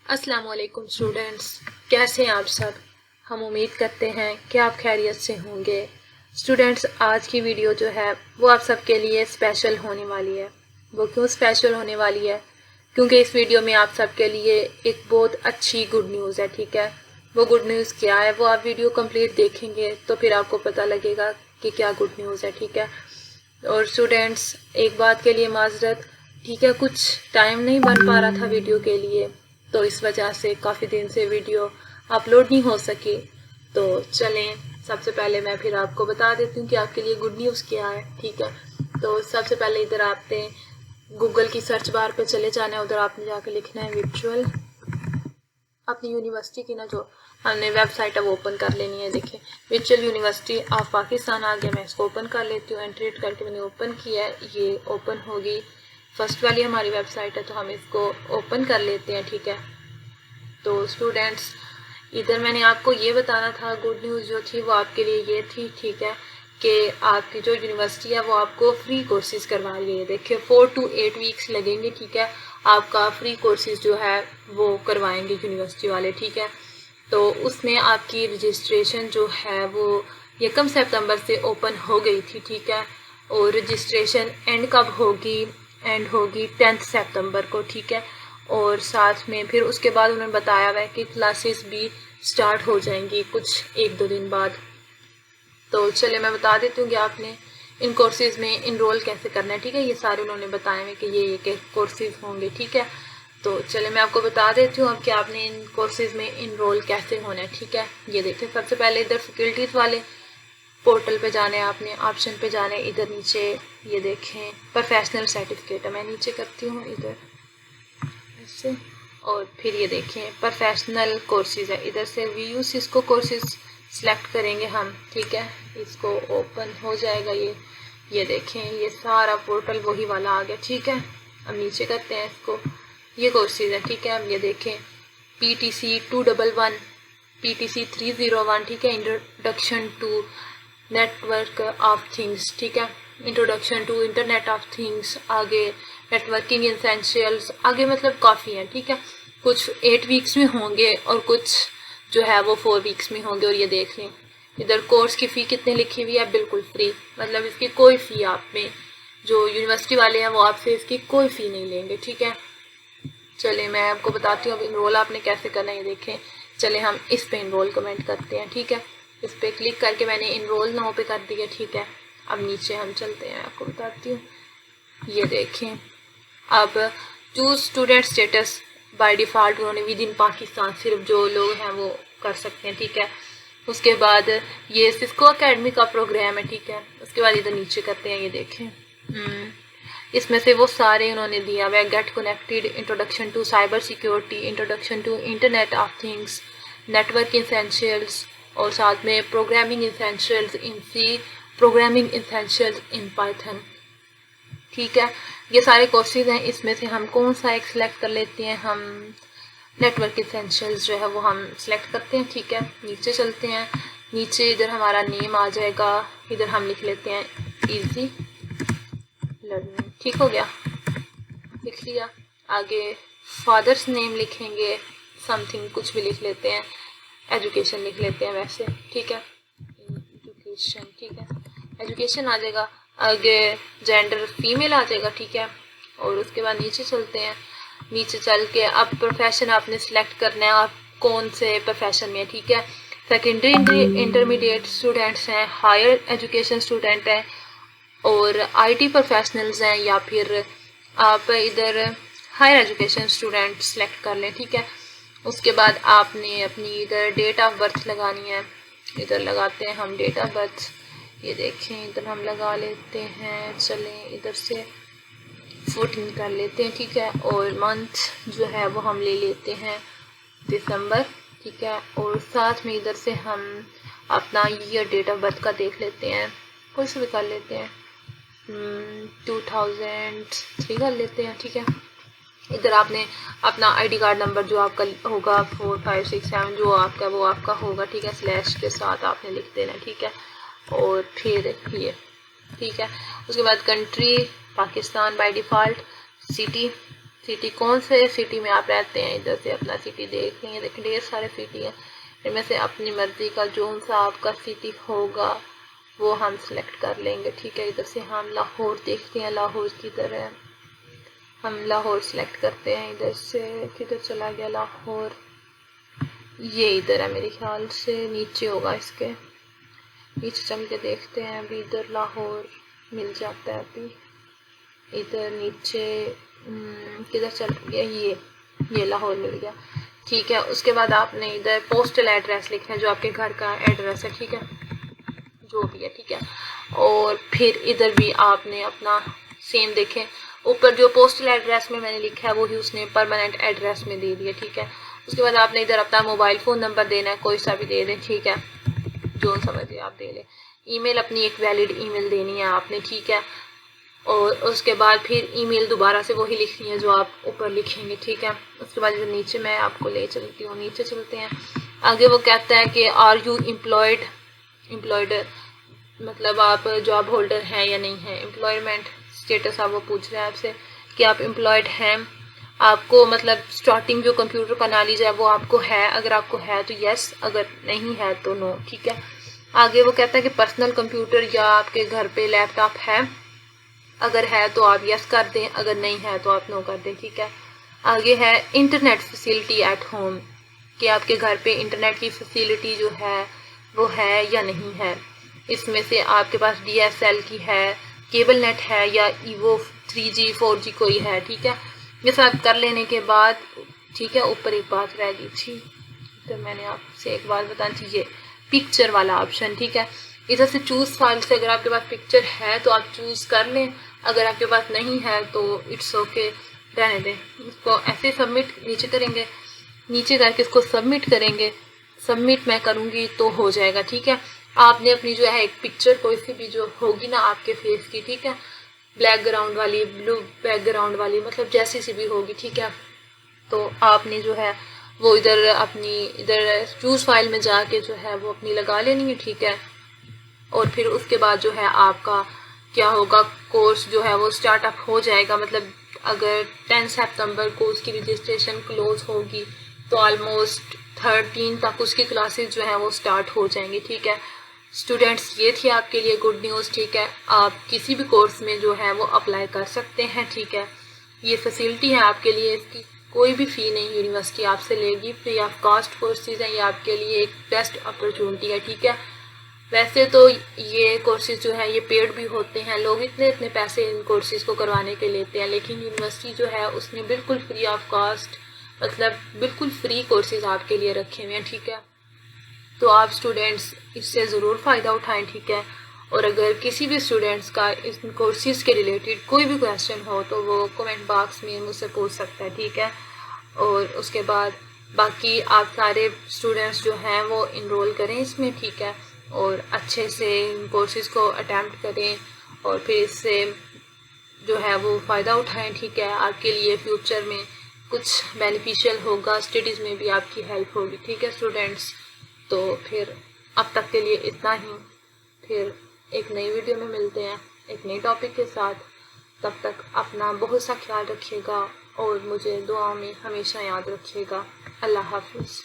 अस्सलाम वालेकुम स्टूडेंट्स, कैसे हैं आप सब। हम उम्मीद करते हैं कि आप खैरियत से होंगे। स्टूडेंट्स, आज की वीडियो जो है वो आप सबके लिए स्पेशल होने वाली है। वो क्यों स्पेशल होने वाली है? क्योंकि इस वीडियो में आप सबके लिए एक बहुत अच्छी गुड न्यूज़ है। ठीक है, वो गुड न्यूज़ क्या है वो आप वीडियो कंप्लीट देखेंगे तो फिर आपको पता लगेगा कि क्या गुड न्यूज़ है। ठीक है, और स्टूडेंट्स एक बात के लिए माजरत, ठीक है, कुछ टाइम नहीं बन पा रहा था वीडियो के लिए, तो इस वजह से काफ़ी दिन से वीडियो अपलोड नहीं हो सकी। तो चलें, सबसे पहले मैं फिर आपको बता देती हूँ कि आपके लिए गुड न्यूज़ क्या है। ठीक है, तो सबसे पहले इधर आपने गूगल की सर्च बार पे चले जाना है, उधर आपने जाकर लिखना है वर्चुअल, अपनी यूनिवर्सिटी की ना जो हमने वेबसाइट है वो ओपन कर लेनी है। देखिए, वर्चुअल यूनिवर्सिटी ऑफ पाकिस्तान आ गया, मैं इसको ओपन कर लेती हूँ। एंट्री करके मैंने ओपन किया है, ये ओपन होगी। फर्स्ट वाली हमारी वेबसाइट है तो हम इसको ओपन कर लेते हैं। ठीक है, तो स्टूडेंट्स इधर मैंने आपको ये बताना था, गुड न्यूज़ जो थी वो आपके लिए ये थी, ठीक है, कि आपकी जो यूनिवर्सिटी है वो आपको फ्री कोर्सेज करवा रही है। देखिए 4 to 8 वीक्स लगेंगे। ठीक है, आपका फ्री कोर्सेज जो है वो करवाएंगे यूनिवर्सिटी वाले। ठीक है, तो उसमें आपकी रजिस्ट्रेशन जो है वो 1 सितंबर से ओपन हो गई थी। ठीक है, और रजिस्ट्रेशन एंड कब होगी? एंड होगी 10 सितंबर को। ठीक है, और साथ में फिर उसके बाद उन्होंने बताया हुआ है कि क्लासेस भी स्टार्ट हो जाएंगी कुछ 1-2 दिन बाद। तो चलिए मैं बता देती हूँ कि आपने इन कोर्सेज में इनरोल कैसे करना है। ठीक है, ये सारे उन्होंने बताए हैं कि ये कोर्सेज होंगे। ठीक है, तो चलिए मैं आपको बता देती हूँ अब कि आपने इन कोर्सेज में इनरोल कैसे होना है। ठीक है, ये देखिए, सबसे पहले इधर फैकल्टीज़ वाले पोर्टल पे जाना है, आपने ऑप्शन पे जाना है। इधर नीचे ये देखें प्रोफेशनल सर्टिफिकेट है, मैं नीचे करती हूँ इधर ऐसे, और फिर ये देखें प्रोफेशनल कोर्सेज है, इधर से व्यू सिस्को कोर्सेज सेलेक्ट करेंगे हम। ठीक है, इसको ओपन हो जाएगा ये देखें, ये सारा पोर्टल वही वाला आ गया। ठीक है, अब नीचे करते हैं इसको, ये कोर्सेज है। ठीक है, अब ये देखें PTC 211, PTC 301, ठीक है, introduction to network of things. ठीक है, introduction to internet of things, आगे नेटवर्किंग इसेंशियल्स, आगे मतलब काफ़ी है। ठीक है, कुछ 8 वीक्स में होंगे और कुछ जो है वो 4 वीक्स में होंगे। और ये देख लें इधर कोर्स की फ़ी कितनी लिखी हुई है, बिल्कुल फ्री, मतलब इसकी कोई फ़ी आप में, जो यूनिवर्सिटी वाले हैं वो आपसे इसकी कोई फ़ी नहीं लेंगे। ठीक है, चलिए मैं आपको बताती हूँ अब इनरोल आपने कैसे करना है। ये देखें, चले हम इस पे इनरोल कमेंट करते हैं। ठीक है, इस पर क्लिक करके मैंने इनरोल नाउ पे कर दिया। ठीक है, अब नीचे हम चलते हैं, आपको बताती हूँ। ये देखें, अब choose student status by default उन्होंने विद इन पाकिस्तान सिर्फ जो लोग हैं वो कर सकते हैं। ठीक है, उसके बाद ये सिस्को अकेडमी का प्रोग्राम है। ठीक है, उसके बाद इधर नीचे करते हैं, ये देखें इसमें से वो सारे उन्होंने दिया हुआ है, get connected, introduction to cyber security, introduction to internet of things, network essentials, और साथ में programming essentials in C, programming essentials in Python. ठीक है, ये सारे कोर्सेज हैं, इसमें से हम कौन सा एक सिलेक्ट कर लेते हैं, हम नेटवर्क इसेंशियल्स जो है वो हम सिलेक्ट करते हैं। ठीक है, नीचे चलते हैं, नीचे इधर हमारा नेम आ जाएगा, इधर हम लिख लेते हैं इजी लर्निंग। ठीक हो गया, लिख लिया। आगे फादर्स नेम लिखेंगे, समथिंग कुछ भी लिख लेते हैं, एजुकेशन लिख लेते हैं वैसे। ठीक है, एजुकेशन, ठीक है, एजुकेशन आ जाएगा। आगे जेंडर फीमेल आ जाएगा। ठीक है, और उसके बाद नीचे चलते हैं, नीचे चल के अब प्रोफेशन आपने सिलेक्ट करना है, आप कौन से प्रोफेशन में है। ठीक है, सेकेंडरी इंटरमीडिएट स्टूडेंट्स हैं, हायर एजुकेशन स्टूडेंट हैं, और IT प्रोफेशनल्स हैं, या फिर आप इधर हायर एजुकेशन स्टूडेंट सेलेक्ट कर लें। ठीक है, उसके बाद आपने अपनी इधर डेट ऑफ बर्थ लगानी है, इधर लगाते हैं हम डेट ऑफ बर्थ। ये देखें इधर हम लगा लेते हैं, चलें इधर से 14 कर लेते हैं। ठीक है, और मंथ जो है वो हम ले लेते हैं दिसंबर। ठीक है, और साथ में इधर से हम अपना ईयर डेट ऑफ बर्थ का देख लेते हैं, कोई से भी कर लेते हैं, 2003 कर लेते हैं। ठीक है, इधर आपने अपना ID कार्ड नंबर जो आपका होगा 4567 जो आपका वो आपका होगा। ठीक है, स्लैश के साथ आपने लिख देना। ठीक है, और फिर ये, ठीक है, उसके बाद country Pakistan by default, city city, कौन से सिटी में आप रहते हैं, इधर से अपना सिटी देख लेंगे। देखिए ढेर सारे सिटी हैं, इनमें से अपनी मर्जी का जो सा आपका सिटी होगा वो हम सिलेक्ट कर लेंगे। ठीक है, इधर से हम लाहौर देखते हैं, लाहौर किधर है, हम लाहौर सिलेक्ट करते हैं। इधर से किधर चला गया लाहौर, ये इधर है मेरे ख्याल से, नीचे होगा, इसके नीचे चल के देखते हैं। अभी इधर लाहौर मिल जाता है, अभी इधर नीचे किधर चल गया, ये लाहौर मिल गया। ठीक है, उसके बाद आपने इधर पोस्टल एड्रेस लिखना है, जो आपके घर का एड्रेस है। ठीक है, जो भी है। ठीक है, और फिर इधर भी आपने अपना सेम देखें, ऊपर जो पोस्टल एड्रेस में मैंने लिखा है वही उसने परमानेंट एड्रेस में दे दिया। ठीक है, उसके बाद आपने इधर अपना मोबाइल फ़ोन नंबर देना है, कोई सा भी दे दें। ठीक है, जो समझिए आप दे लें। ईमेल अपनी एक वैलिड ईमेल देनी है आपने। ठीक है, और उसके बाद फिर ईमेल दोबारा से वही लिखनी है जो आप ऊपर लिखेंगे। ठीक है, उसके बाद इधर नीचे मैं आपको ले चलती हूँ, नीचे चलते हैं। आगे वो कहता है कि आर यू एम्प्लॉयड, मतलब आप जॉब होल्डर हैं या नहीं है। एम्प्लॉयमेंट स्टेटस आप वो पूछ रहे हैं आपसे कि आप एम्प्लॉयड हैं, आपको मतलब स्टार्टिंग जो कंप्यूटर का नॉलेज है वो आपको है, अगर आपको है तो यस, अगर नहीं है तो नो। ठीक है, आगे वो कहता है कि पर्सनल कंप्यूटर या आपके घर पे लैपटॉप है, अगर है तो आप यस कर दें, अगर नहीं है तो आप नो कर दें। ठीक है, आगे है इंटरनेट फैसिलिटी एट होम, कि आपके घर पे इंटरनेट की फैसिलिटी जो है वो है या नहीं है। इसमें से आपके पास DSL की है, केबल नेट है, या ईवो 3G 4G कोई है। ठीक है, ये सब कर लेने के बाद, ठीक है, ऊपर एक बात रह गई थी, तो मैंने आपसे एक बात बतानी चाहिए, पिक्चर वाला ऑप्शन। ठीक है, इधर से चूज़ फाइल से अगर आपके पास पिक्चर है तो आप चूज़ कर लें, अगर आपके पास नहीं है तो इट्स ओके, रहने दें। इसको ऐसे सबमिट नीचे करेंगे, नीचे करके इसको सबमिट करेंगे। सबमिट मैं करूँगी तो हो जाएगा। ठीक है, आपने अपनी जो है एक पिक्चर कोई सी भी जो होगी ना आपके फेस की, ठीक है, ब्लैक ग्राउंड वाली, ब्लू बैकग्राउंड वाली, मतलब जैसी सी भी होगी। ठीक है, तो आपने जो है वो इधर अपनी इधर चूज़ फाइल में जाके जो है वो अपनी लगा लेनी है। ठीक है, और फिर उसके बाद जो है आपका क्या होगा, कोर्स जो है वो स्टार्टअप हो जाएगा। मतलब अगर 10 सितंबर को उसकी रजिस्ट्रेशन क्लोज होगी तो ऑलमोस्ट 13 तक उसकी क्लासेस जो हैं वो स्टार्ट हो जाएंगी। ठीक है स्टूडेंट्स, ये थी आपके लिए गुड न्यूज़। ठीक है, आप किसी भी कोर्स में जो है वो अप्लाई कर सकते हैं। ठीक है, ये फैसिलिटी है आपके लिए, इसकी कोई भी फ़ी नहीं यूनिवर्सिटी आपसे लेगी, फ्री ऑफ कॉस्ट कोर्सेज हैं, ये आपके लिए एक बेस्ट अपॉर्चुनिटी है। ठीक है, वैसे तो ये कोर्सेज जो है ये पेड भी होते हैं, लोग इतने इतने पैसे इन कोर्सेज को करवाने के लेते हैं, लेकिन यूनिवर्सिटी जो है उसने बिल्कुल फ्री ऑफ कॉस्ट, मतलब बिल्कुल फ्री कोर्सेज आपके लिए रखे हुए हैं। ठीक है, तो आप स्टूडेंट्स इससे ज़रूर फ़ायदा उठाएं। ठीक है, और अगर किसी भी स्टूडेंट्स का इस कोर्सेज के रिलेटेड कोई भी क्वेश्चन हो तो वो कमेंट बॉक्स में मुझसे पूछ सकता है। ठीक है, और उसके बाद बाकी आप सारे स्टूडेंट्स जो हैं वो इनरोल करें इसमें। ठीक है, और अच्छे से इन कोर्सेज़ को अटैम्प्ट करें और फिर इससे जो है वो फ़ायदा उठाएं। ठीक है, आपके लिए फ्यूचर में कुछ बेनिफिशियल होगा, स्टडीज़ में भी आपकी हेल्प होगी। ठीक है स्टूडेंट्स, तो फिर अब तक के लिए इतना ही, फिर एक नई वीडियो में मिलते हैं एक नई टॉपिक के साथ। तब तक अपना बहुत सा ख्याल रखिएगा और मुझे दुआ में हमेशा याद रखिएगा। अल्लाह हाफिज़।